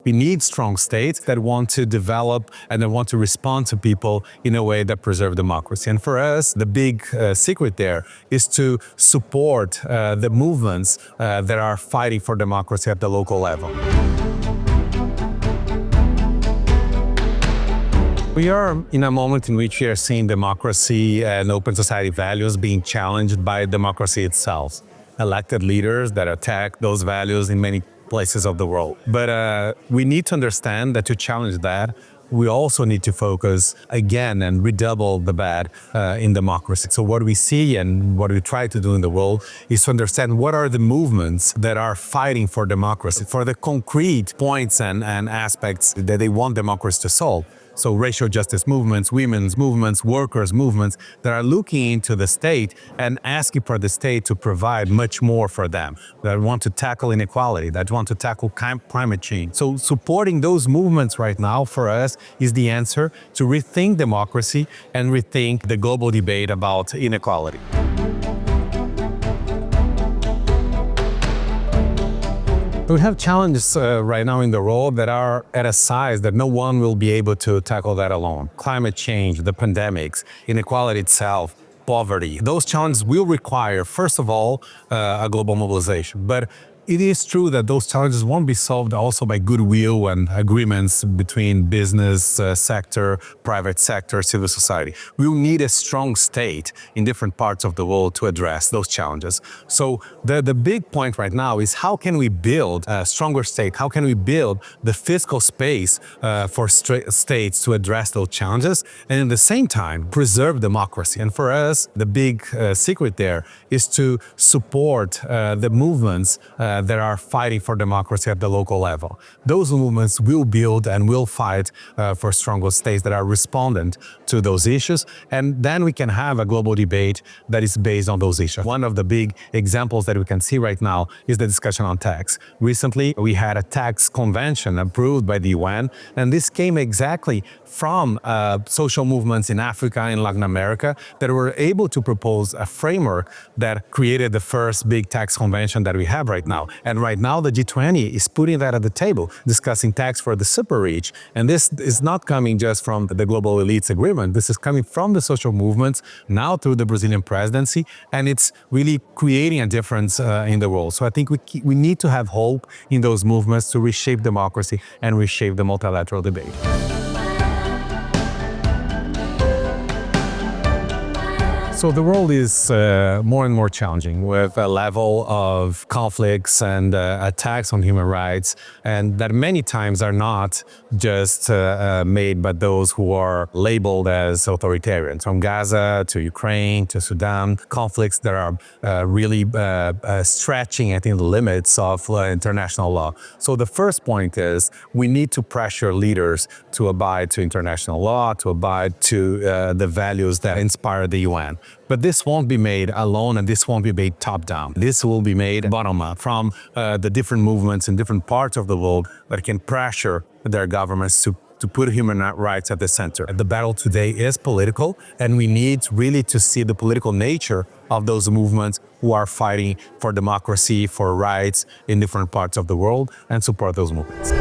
We need strong states that want to develop and that want to respond to people in a way that preserve democracy. And for us, the big secret there is to support the movements that are fighting for democracy at the local level. We are in a moment in which we are seeing democracy and open society values being challenged by democracy itself. Elected leaders that attack those values in many places of the world. But we need to understand that to challenge that, we also need to focus again and redouble the bet in democracy. So what we see and what we try to do in the world is to understand what are the movements that are fighting for democracy, for the concrete points and aspects that they want democracy to solve. So racial justice movements, women's movements, workers' movements that are looking into the state and asking for the state to provide much more for them, that want to tackle inequality, that want to tackle climate change. So supporting those movements right now for us is the answer to rethink democracy and rethink the global debate about inequality. We have challenges right now in the world that are at a size that no one will be able to tackle that alone. Climate change, the pandemics, inequality itself, poverty. Those challenges will require, first of all, a global mobilization. But it is true that those challenges won't be solved also by goodwill and agreements between business sector, private sector, civil society. We will need a strong state in different parts of the world to address those challenges. So the big point right now is how can we build a stronger state? How can we build the fiscal space for states to address those challenges and at the same time preserve democracy? And for us, the big secret there is to support the movements that are fighting for democracy at the local level. Those movements will build and will fight for stronger states that are respondent to those issues, and then we can have a global debate that is based on those issues. One of the big examples that we can see right now is the discussion on tax. Recently, we had a tax convention approved by the UN, and this came exactly from social movements in Africa and Latin America that were able to propose a framework that created the first big tax convention that we have right now. And right now, the G20 is putting that at the table, discussing tax for the super rich. And this is not coming just from the global elites agreement. This is coming from the social movements, now through the Brazilian presidency, and it's really creating a difference in the world. So I think we need to have hope in those movements to reshape democracy and reshape the multilateral debate. So the world is more and more challenging with a level of conflicts and attacks on human rights, and that many times are not just made by those who are labeled as authoritarians. From Gaza to Ukraine to Sudan, conflicts that are really stretching, I think, the limits of international law. So the first point is we need to pressure leaders to abide to international law, to abide to the values that inspire the UN. But this won't be made alone, and this won't be made top-down. This will be made bottom-up from the different movements in different parts of the world that can pressure their governments to put human rights at the center. The battle today is political, and we need really to see the political nature of those movements who are fighting for democracy, for rights in different parts of the world, and support those movements.